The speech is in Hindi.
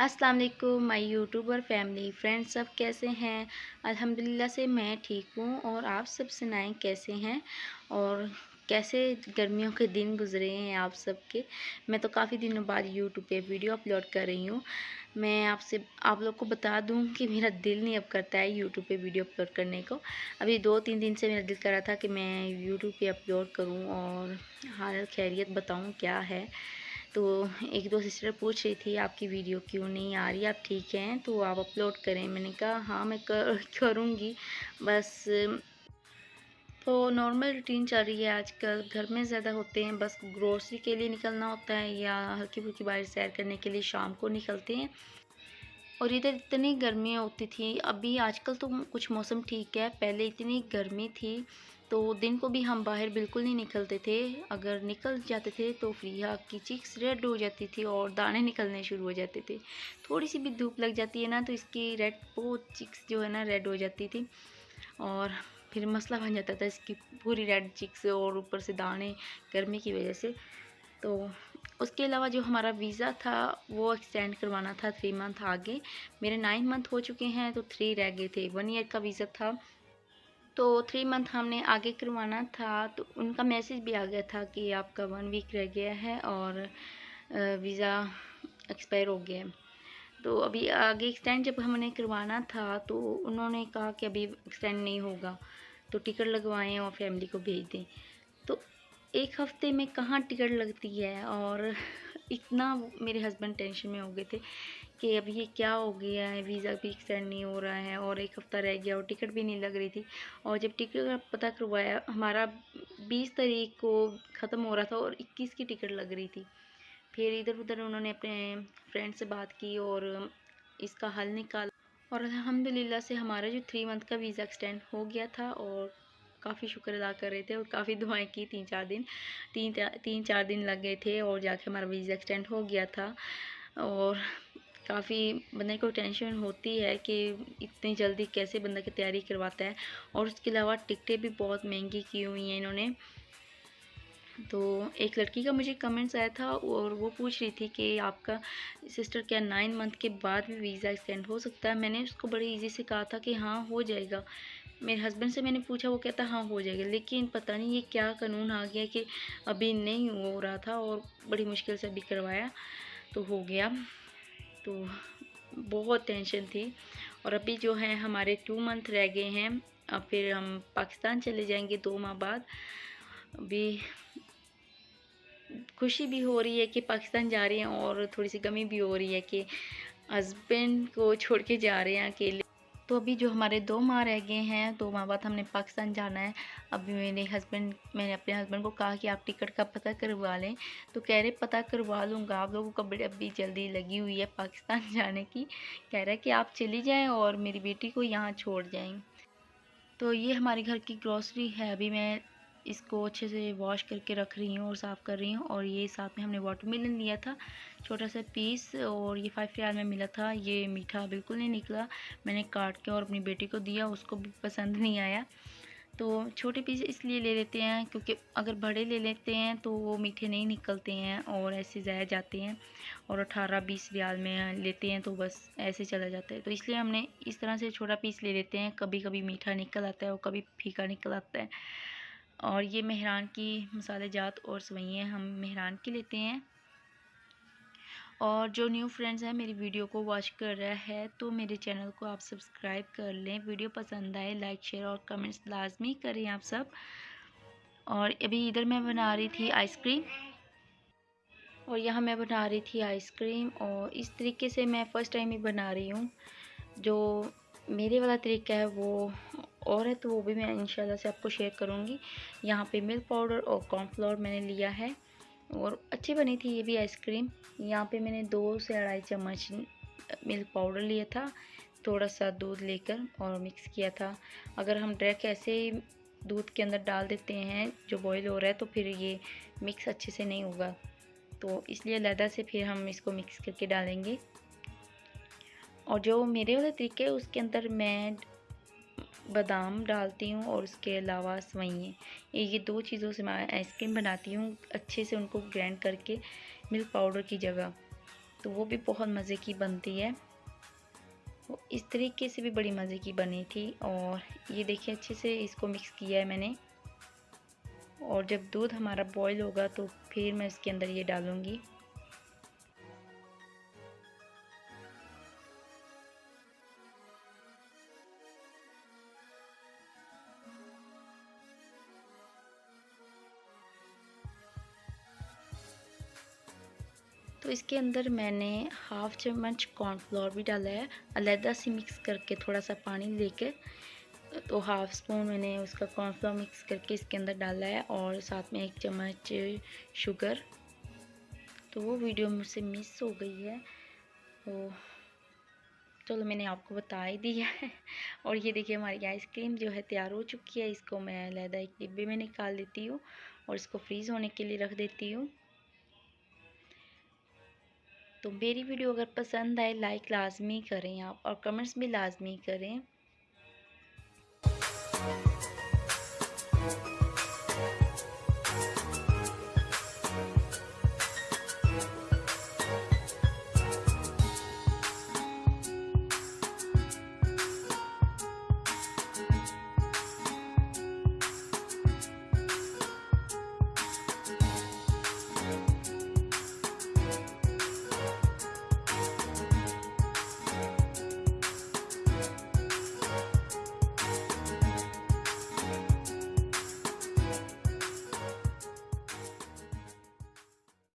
अस्सलाम वालेकुम माय यूट्यूबर फैमिली फ्रेंड्स, सब कैसे हैं। अल्हम्दुलिल्लाह से मैं ठीक हूँ। और आप सब सुनाएं कैसे हैं और कैसे गर्मियों के दिन गुजरे हैं आप सबके। मैं तो काफ़ी दिनों बाद यूट्यूब पे वीडियो अपलोड कर रही हूँ। मैं आप लोग को बता दूं कि मेरा दिल नहीं अब करता है यूट्यूब पे वीडियो अपलोड करने को। अभी 2-3 दिन से मेरा दिल कर रहा था कि मैं यूट्यूब पे अपलोड करूँ और हाल खैरियत बताऊँ क्या है। तो एक दो सिस्टर पूछ रही थी आपकी वीडियो क्यों नहीं आ रही, आप ठीक हैं तो आप अपलोड करें। मैंने कहा हाँ मैं करूँगी बस। तो नॉर्मल रूटीन चल रही है आजकल, घर में ज़्यादा होते हैं, बस ग्रोसरी के लिए निकलना होता है या हल्की फुल्की बाहर सैर करने के लिए शाम को निकलते हैं। और इधर इतनी गर्मी होती थी, अभी आजकल तो कुछ मौसम ठीक है, पहले इतनी गर्मी थी तो दिन को भी हम बाहर बिल्कुल नहीं निकलते थे। अगर निकल जाते थे तो फ्रिया की चीक्स रेड हो जाती थी और दाने निकलने शुरू हो जाते थे। थोड़ी सी भी धूप लग जाती है ना तो इसकी रेड वो चिक्स जो है ना रेड हो जाती थी और फिर मसला बन जाता था इसकी पूरी रेड चिक्स और ऊपर से दाने गर्मी की वजह से। तो उसके अलावा जो हमारा वीज़ा था वो एक्सटेंड करवाना था 3 मंथ आगे। मेरे 9 मंथ हो चुके हैं तो 3 रह गए थे। 1 ईयर का वीज़ा था तो 3 मंथ हमने आगे करवाना था। तो उनका मैसेज भी आ गया था कि आपका 1 वीक रह गया है और वीज़ा एक्सपायर हो गया है। तो अभी आगे एक्सटेंड जब हमने करवाना था तो उन्होंने कहा कि अभी एक्सटेंड नहीं होगा, तो टिकट लगवाएं और फैमिली को भेज दें। तो एक हफ्ते में कहाँ टिकट लगती है। और इतना मेरे हस्बैंड टेंशन में हो गए थे कि अब ये क्या हो गया है, वीज़ा भी एक्सटेंड नहीं हो रहा है और एक हफ़्ता रह गया और टिकट भी नहीं लग रही थी। और जब टिकट का पता करवाया हमारा 20 तारीख को ख़त्म हो रहा था और 21 की टिकट लग रही थी। फिर इधर उधर उन्होंने अपने फ्रेंड से बात की और इसका हल निकाला और अल्हम्दुलिल्लाह से हमारा जो 3 मंथ का वीज़ा एक्सटेंड हो गया था। और काफ़ी शुक्र अदा कर रहे थे और काफ़ी दुआएं की। 3-4 दिन लग गए थे और जाके हमारा वीज़ा एक्सटेंड हो गया था। और काफ़ी बंदे को टेंशन होती है कि इतनी जल्दी कैसे बंदा की तैयारी करवाता है। और उसके अलावा टिकटें भी बहुत महंगी की हुई हैं इन्होंने। तो एक लड़की का मुझे कमेंट्स आया था और वो पूछ रही थी कि आपका सिस्टर क्या 9 मंथ के बाद भी वीज़ा एक्सटेंड हो सकता है। मैंने उसको बड़े इजी से कहा था कि हाँ हो जाएगा। मेरे हस्बैंड से मैंने पूछा, वो कहता हाँ हो जाएगा। लेकिन पता नहीं ये क्या कानून आ गया कि अभी नहीं हो रहा था और बड़ी मुश्किल से अभी करवाया तो हो गया। तो बहुत टेंशन थी। और अभी जो है हमारे 2 मंथ रह गए हैं। अब फिर हम पाकिस्तान चले जाएंगे 2 माह बाद। अभी खुशी भी हो रही है कि पाकिस्तान जा रहे हैं और थोड़ी सी गमी भी हो रही है कि हस्बैंड को छोड़ के जा रहे हैं अकेले। तो अभी जो हमारे 2 माह रह गए हैं, 2 माह बाद हमने पाकिस्तान जाना है। अभी मैंने अपने हस्बैंड को कहा कि आप टिकट का पता करवा लें। तो कह रहे पता करवा लूँगा, आप लोगों को बड़ी अभी जल्दी लगी हुई है पाकिस्तान जाने की। कह रहा है कि आप चली जाएँ और मेरी बेटी को यहाँ छोड़ जाएँ। तो ये हमारे घर की ग्रॉसरी है। अभी मैं इसको अच्छे से वॉश करके रख रही हूँ और साफ़ कर रही हूँ। और ये साथ में हमने वाटरमेलन लिया था, छोटा सा पीस, और ये 5 रियाल में मिला था। ये मीठा बिल्कुल नहीं निकला। मैंने काट के और अपनी बेटी को दिया, उसको भी पसंद नहीं आया। तो छोटे पीस इसलिए ले लेते हैं क्योंकि अगर बड़े ले लेते हैं तो वो मीठे नहीं निकलते हैं और ऐसे ज़ाया जाते हैं। और 18-20 रियाल में लेते हैं तो बस ऐसे चला जाता है। तो इसलिए हमने इस तरह से छोटा पीस ले लेते हैं। कभी कभी मीठा निकल आता है और कभी फीका निकल आता है। और ये मेहरान की मसाले जात और सवैयाँ हम मेहरान की लेते हैं। और जो न्यू फ्रेंड्स हैं मेरी वीडियो को वॉच कर रहा है तो मेरे चैनल को आप सब्सक्राइब कर लें। वीडियो पसंद आए लाइक शेयर और कमेंट्स लाजमी करें आप सब। और अभी इधर मैं बना रही थी आइसक्रीम और यहाँ मैं बना रही थी आइसक्रीम। और इस तरीके से मैं फ़र्स्ट टाइम ही बना रही हूँ। जो मेरे वाला तरीका है वो और है तो वो भी मैं इंशाल्लाह से आपको शेयर करूँगी। यहाँ पे मिल्क पाउडर और कॉर्नफ्लोर मैंने लिया है और अच्छी बनी थी ये भी आइसक्रीम। यहाँ पे मैंने 2 से 2.5 चम्मच मिल्क पाउडर लिया था, थोड़ा सा दूध लेकर और मिक्स किया था। अगर हम डायरेक्ट ऐसे ही दूध के अंदर डाल देते हैं जो बॉईल हो रहा है तो फिर ये मिक्स अच्छे से नहीं होगा, तो इसलिए अलहदा से फिर हम इसको मिक्स करके डालेंगे। और जो मेरे वाला तरीका है उसके अंदर मैं बादाम डालती हूँ और उसके अलावा सवैयाँ, ये 2 चीज़ों से मैं आइसक्रीम बनाती हूँ अच्छे से, उनको ग्राइंड करके मिल्क पाउडर की जगह। तो वो भी बहुत मज़े की बनती है। वो इस तरीके से भी बड़ी मज़े की बनी थी। और ये देखिए अच्छे से इसको मिक्स किया है मैंने। और जब दूध हमारा बॉईल होगा तो फिर मैं इसके अंदर ये डालूँगी। तो इसके अंदर मैंने हाफ़ चम्मच कॉर्नफ्लोर भी डाला है, अलहदा से मिक्स करके थोड़ा सा पानी लेके। तो हाफ़ स्पून मैंने उसका कॉर्नफ्लोर मिक्स करके इसके अंदर डाला है, और साथ में 1 चम्मच शुगर। तो वो वीडियो मुझसे मिस हो गई है, तो चलो मैंने आपको बता ही दिया है। और ये देखिए हमारी आइसक्रीम जो है तैयार हो चुकी है। इसको मैं अलहदा एक डिब्बे में निकाल लेती हूँ और इसको फ्रीज़ होने के लिए रख देती हूँ। तो मेरी वीडियो अगर पसंद आए लाइक लाजमी करें आप, और कमेंट्स भी लाजमी करें।